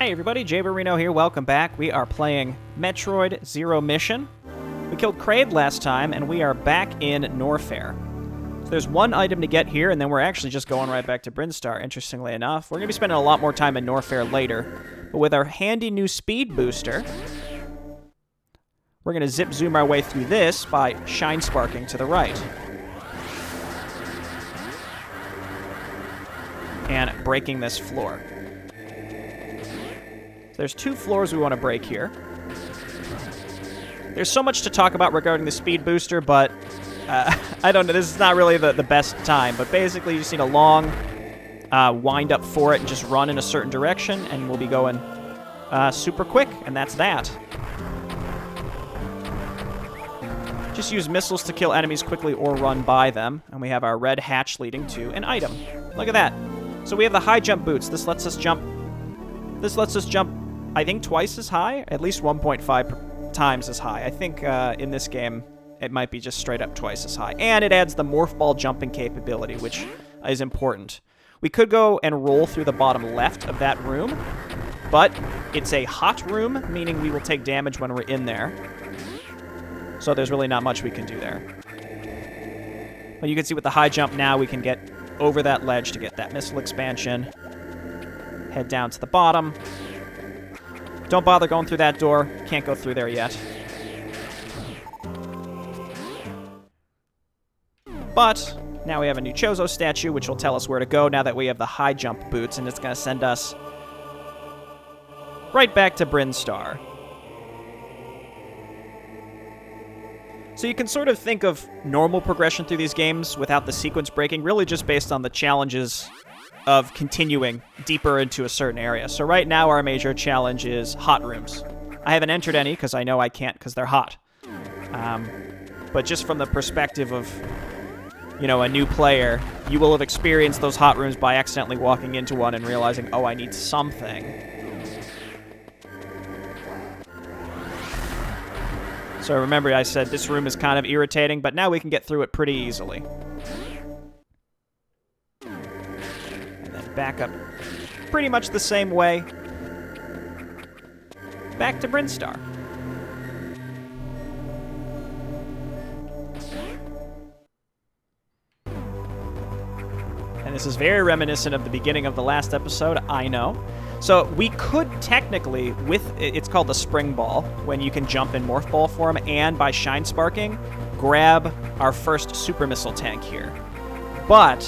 Hey everybody, Jay Barino here, welcome back. We are playing Metroid Zero Mission. We killed Kraid last time, and we are back in Norfair. So there's one item to get here, and then we're actually just going right back to Brinstar, interestingly enough. We're going to be spending a lot more time in Norfair later, but with our handy new speed booster, we're going to zip-zoom our way through this by shine-sparking to the right. And breaking this floor. There's two floors we want to break here. There's so much to talk about regarding the speed booster, but I don't know, this is not really the best time, but basically you just need a long wind up for it and just run in a certain direction, and we'll be going super quick, and that's that. Just use missiles to kill enemies quickly or run by them, and we have our red hatch leading to an item. Look at that. So we have the high jump boots. This lets us jump, I think, twice as high, at least 1.5 times as high. I think in this game, it might be just straight up twice as high. And it adds the morph ball jumping capability, which is important. We could go and roll through the bottom left of that room, but it's a hot room, meaning we will take damage when we're in there. So there's really not much we can do there. But you can see with the high jump now, we can get over that ledge to get that missile expansion. Head down to the bottom. Don't bother going through that door. Can't go through there yet. But now we have a new Chozo statue, which will tell us where to go now that we have the high jump boots, and it's going to send us right back to Brinstar. So you can sort of think of normal progression through these games without the sequence breaking, really just based on the challenges of continuing deeper into a certain area. So right now our major challenge is hot rooms. I haven't entered any because I know I can't because they're hot. But just from the perspective of, you know, a new player, you will have experienced those hot rooms by accidentally walking into one and realizing, oh, I need something. So remember I said this room is kind of irritating, but now we can get through it pretty easily. Back up pretty much the same way. Back to Brinstar. And this is very reminiscent of the beginning of the last episode, I know. So we could technically, it's called the spring ball, when you can jump in morph ball form, and by shine sparking, grab our first super missile tank here. But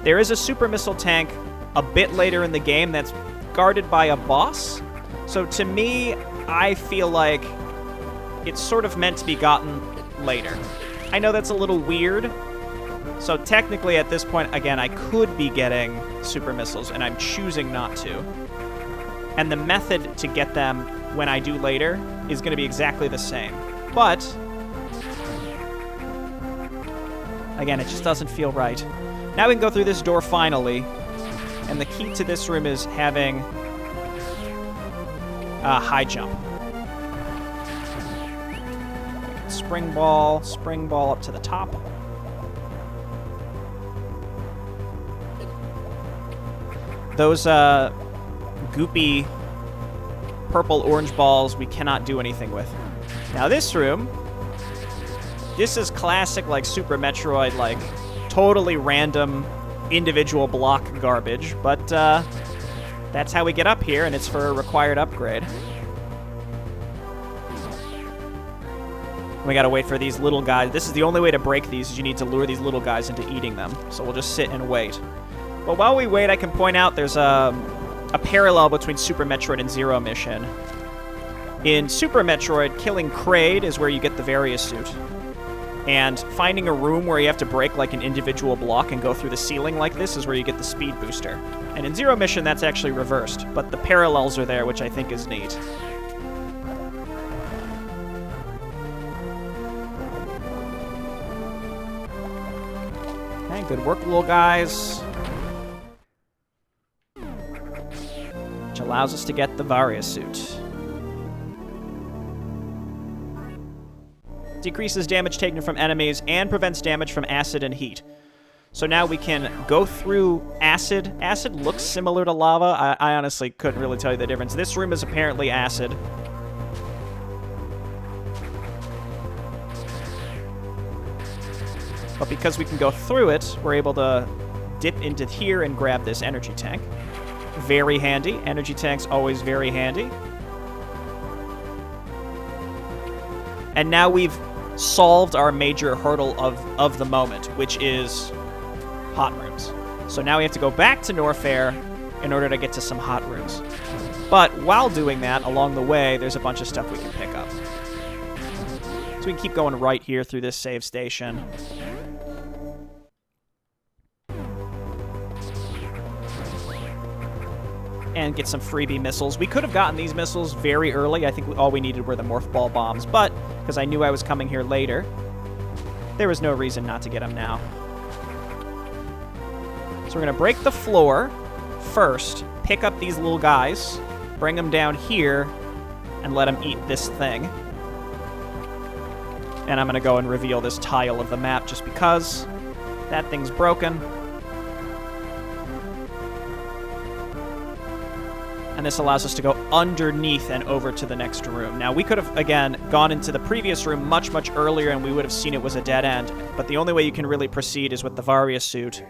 there is a super missile tank a bit later in the game that's guarded by a boss. So to me, I feel like it's sort of meant to be gotten later. I know that's a little weird. So technically at this point, again, I could be getting super missiles, and I'm choosing not to. And the method to get them when I do later is going to be exactly the same. But again, it just doesn't feel right. Now we can go through this door finally. And the key to this room is having a high jump. Spring ball up to the top. Those goopy purple-orange balls we cannot do anything with. Now this room, this is classic like Super Metroid, like totally random individual block garbage, but that's how we get up here, and it's for a required upgrade. We gotta wait for these little guys. This is the only way to break these, is you need to lure these little guys into eating them. So we'll just sit and wait. But while we wait, I can point out there's a parallel between Super Metroid and Zero Mission. In Super Metroid, killing Kraid is where you get the Varia suit. And finding a room where you have to break like an individual block and go through the ceiling like this is where you get the speed booster. And in Zero Mission, that's actually reversed, but the parallels are there, which I think is neat. Okay, good work, little guys. Which allows us to get the Varia suit. Decreases damage taken from enemies and prevents damage from acid and heat. So now we can go through acid. Acid looks similar to lava. I honestly couldn't really tell you the difference. This room is apparently acid. But because we can go through it, we're able to dip into here and grab this energy tank. Very handy. Energy tank's always very handy. And now we've solved our major hurdle of the moment, which is hot rooms. So now we have to go back to Norfair in order to get to some hot rooms. But while doing that, along the way, there's a bunch of stuff we can pick up. So we can keep going right here through this save station. And get some freebie missiles. We could have gotten these missiles very early. I think all we needed were the morph ball bombs, but because I knew I was coming here later, there was no reason not to get them now. So we're going to break the floor first, pick up these little guys, bring them down here, and let them eat this thing. And I'm going to go and reveal this tile of the map just because that thing's broken. And this allows us to go underneath and over to the next room. Now, we could have, again, gone into the previous room much, much earlier, and we would have seen it was a dead end. But the only way you can really proceed is with the Varia suit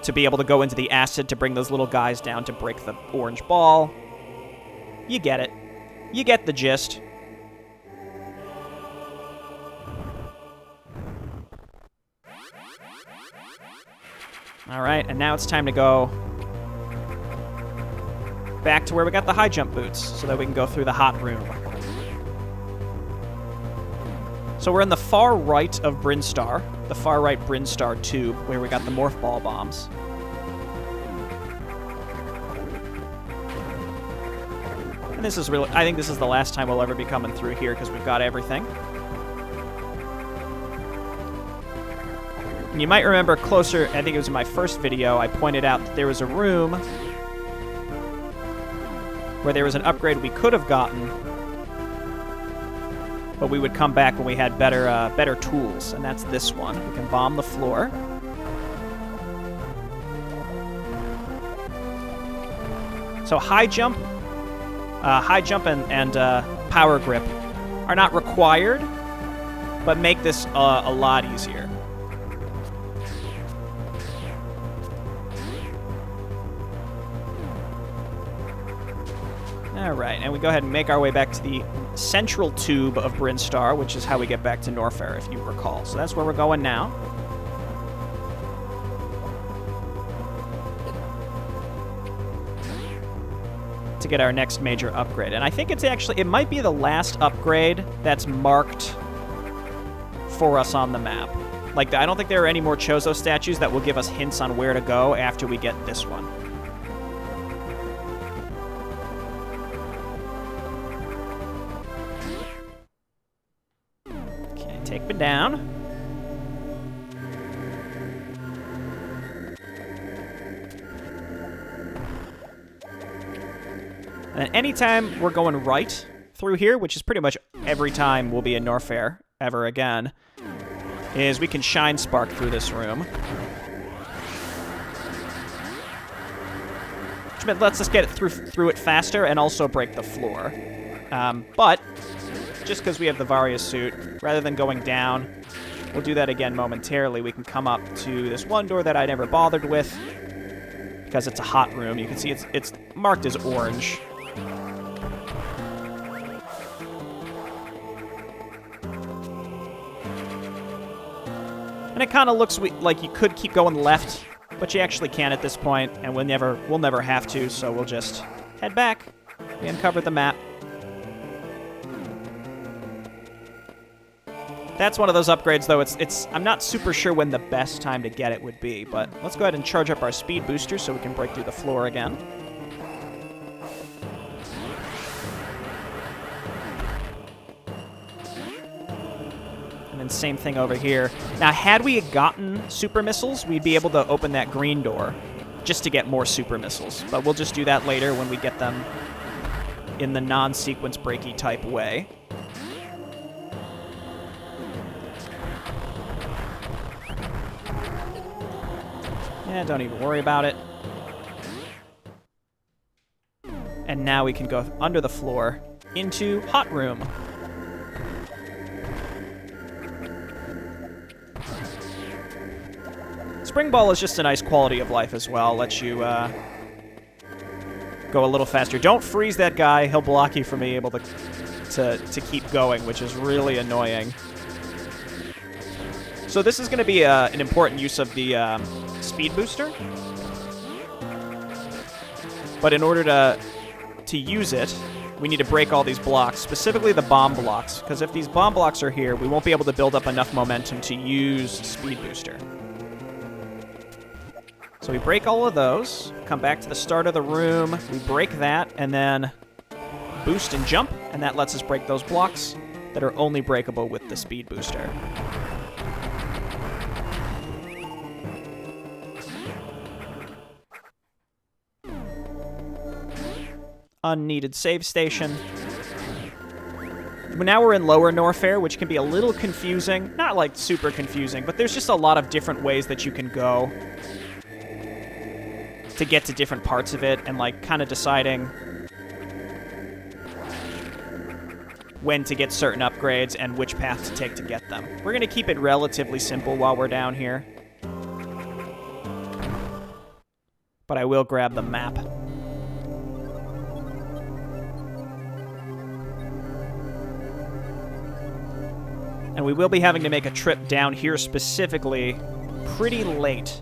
to be able to go into the acid to bring those little guys down to break the orange ball. You get it. You get the gist. All right, and now it's time to go back to where we got the high jump boots so that we can go through the hot room. So we're in the far right of Brinstar, the far right Brinstar tube, where we got the morph ball bombs. And this is really, I think this is the last time we'll ever be coming through here because we've got everything. And you might remember closer, I think it was in my first video, I pointed out that there was a room where there was an upgrade we could have gotten, but we would come back when we had better tools, and that's this one. We can bomb the floor. So high jump and power grip are not required, but make this a lot easier. Alright, and we go ahead and make our way back to the central tube of Brinstar, which is how we get back to Norfair, if you recall. So that's where we're going now. To get our next major upgrade. And I think it's actually, it might be the last upgrade that's marked for us on the map. Like, I don't think there are any more Chozo statues that will give us hints on where to go after we get this one. Take me down. And then anytime we're going right through here, which is pretty much every time we'll be in Norfair ever again, is we can shine spark through this room. Which lets us get it through it faster and also break the floor. But just because we have the Varia suit, rather than going down, we'll do that again momentarily. We can come up to this one door that I never bothered with because it's a hot room. You can see it's marked as orange. And it kind of looks like you could keep going left, but you actually can't at this point, and we'll never have to, so we'll just head back. We uncovered the map. That's one of those upgrades, though. I'm not super sure when the best time to get it would be, but let's go ahead and charge up our speed booster so we can break through the floor again. And then same thing over here. Now, had we gotten super missiles, we'd be able to open that green door just to get more super missiles. But we'll just do that later when we get them in the non-sequence breaky type way. Don't even worry about it. And now we can go under the floor into Hot Room. Spring Ball is just a nice quality of life as well. Lets you go a little faster. Don't freeze that guy. He'll block you from being able to keep going, which is really annoying. So this is going to be an important use of the speed booster. But in order to use it, we need to break all these blocks, specifically the bomb blocks, because if these bomb blocks are here, we won't be able to build up enough momentum to use speed booster. So we break all of those, come back to the start of the room, we break that, and then boost and jump, and that lets us break those blocks that are only breakable with the speed booster. Unneeded save station. Now we're in Lower Norfair, which can be a little confusing. Not, like, super confusing, but there's just a lot of different ways that you can go to get to different parts of it, and, like, kind of deciding when to get certain upgrades and which path to take to get them. We're going to keep it relatively simple while we're down here. But I will grab the map. And we will be having to make a trip down here specifically pretty late.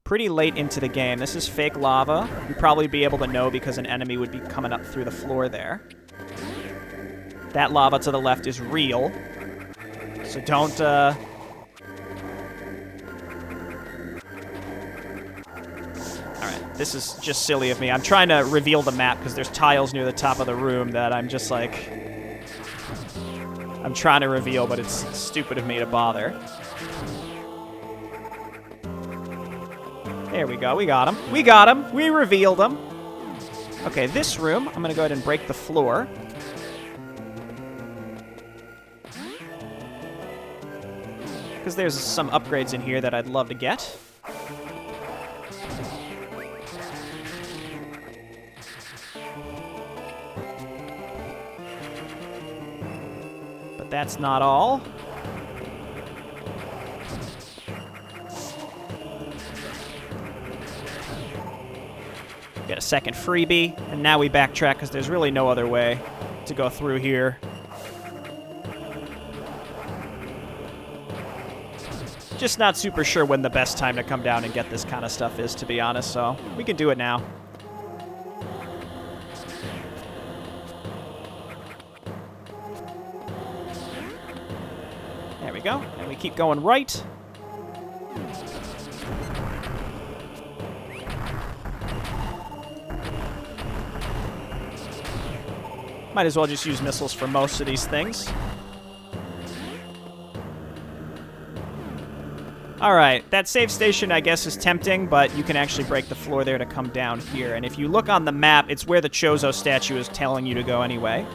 Pretty late into the game. This is fake lava. You'd probably be able to know because an enemy would be coming up through the floor there. That lava to the left is real. So don't, Alright, this is just silly of me. I'm trying to reveal the map because there's tiles near the top of the room that I'm just like... I'm trying to reveal, but it's stupid of me to bother. There we go. We got him. We got him. We revealed him. Okay, this room, I'm going to go ahead and break the floor. Because there's some upgrades in here that I'd love to get. That's not all. Get a second freebie, and now we backtrack because there's really no other way to go through here. Just not super sure when the best time to come down and get this kind of stuff is, to be honest, so we can do it now. There we go. And we keep going right. Might as well just use missiles for most of these things. Alright, that save station, I guess, is tempting, but you can actually break the floor there to come down here. And if you look on the map, it's where the Chozo statue is telling you to go anyway.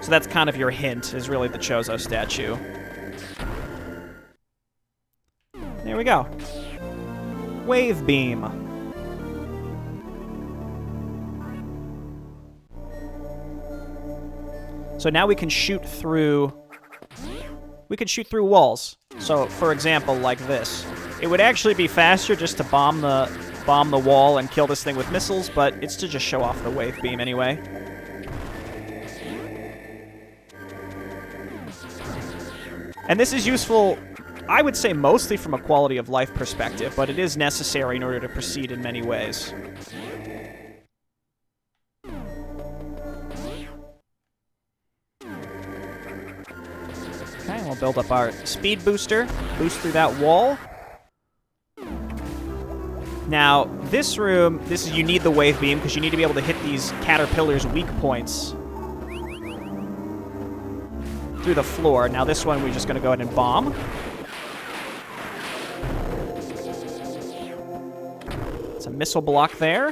So that's kind of your hint, is really the Chozo statue. There we go. Wave beam. So now we can shoot through... We can shoot through walls. So, for example, like this. It would actually be faster just to bomb the wall and kill this thing with missiles, but it's to just show off the wave beam anyway. And this is useful, I would say, mostly from a quality of life perspective, but it is necessary in order to proceed in many ways. Okay, we'll build up our speed booster, boost through that wall. Now, this room, you need the wave beam because you need to be able to hit these caterpillars' weak points through the floor. Now this one, we're just going to go ahead and bomb. It's a missile block there.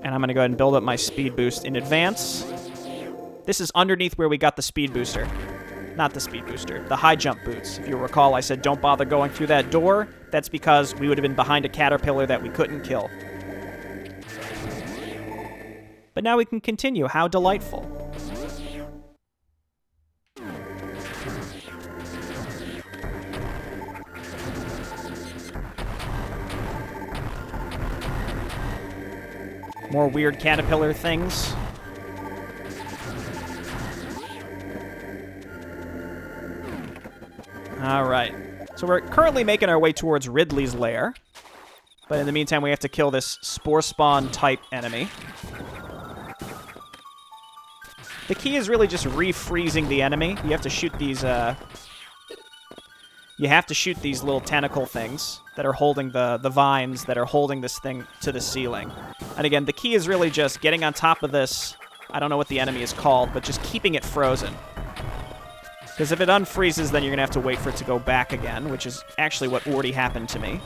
And I'm going to go ahead and build up my speed boost in advance. This is underneath where we got the speed booster. not the speed booster, the high jump boots. If you recall, I said don't bother going through that door. That's because we would have been behind a caterpillar that we couldn't kill. But now we can continue. How delightful. More weird caterpillar things. Alright. So we're currently making our way towards Ridley's lair. But in the meantime, we have to kill this spore spawn type enemy. The key is really just refreezing the enemy. You have to shoot these, little tentacle things that are holding the vines that are holding this thing to the ceiling. And again, the key is really just getting on top of this. I don't know what the enemy is called, but just keeping it frozen. Because if it unfreezes, then you're going to have to wait for it to go back again, which is actually what already happened to me.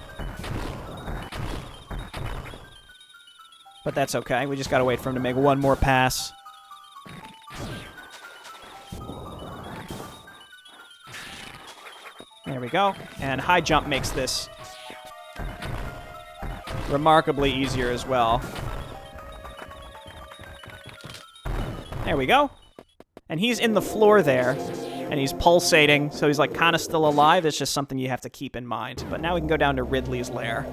But that's okay. We just got to wait for him to make one more pass. There we go. And high jump makes this remarkably easier as well. There we go. And he's in the floor there, and he's pulsating, so he's like kind of still alive. It's just something you have to keep in mind. But now we can go down to Ridley's lair.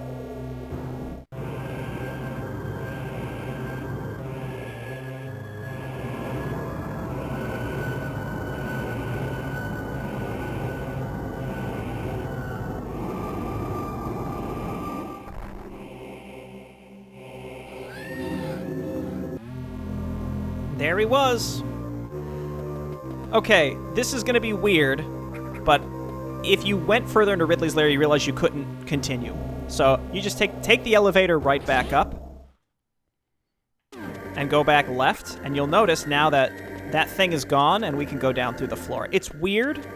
There he was. Okay, this is going to be weird, but if you went further into Ridley's lair, you realize you couldn't continue. So you just take the elevator right back up and go back left, and you'll notice now that that thing is gone and we can go down through the floor. It's weird,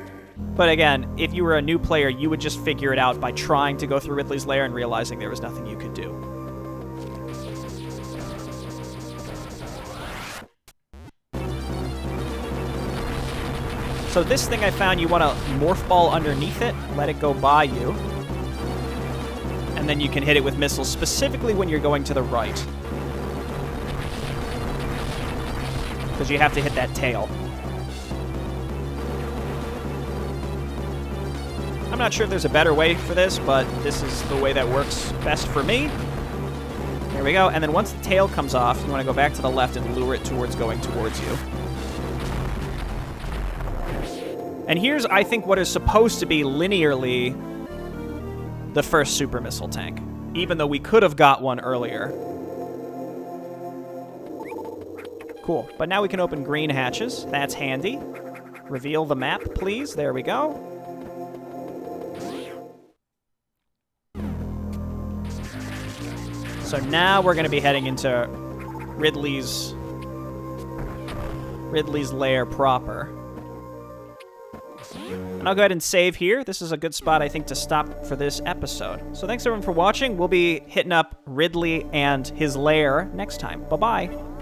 but again, if you were a new player, you would just figure it out by trying to go through Ridley's lair and realizing there was nothing you could do. So this thing I found, you want to morph ball underneath it, let it go by you, and then you can hit it with missiles, specifically when you're going to the right. Because you have to hit that tail. I'm not sure if there's a better way for this, but this is the way that works best for me. There we go, and then once the tail comes off, you want to go back to the left and lure it towards going towards you. And here's, I think, what is supposed to be linearly the first super missile tank, even though we could have got one earlier. Cool. But now we can open green hatches. That's handy. Reveal the map, please. There we go. So now we're going to be heading into Ridley's lair proper. And I'll go ahead and save here. This is a good spot, I think, to stop for this episode. So thanks, everyone, for watching. We'll be hitting up Ridley and his lair next time. Bye-bye.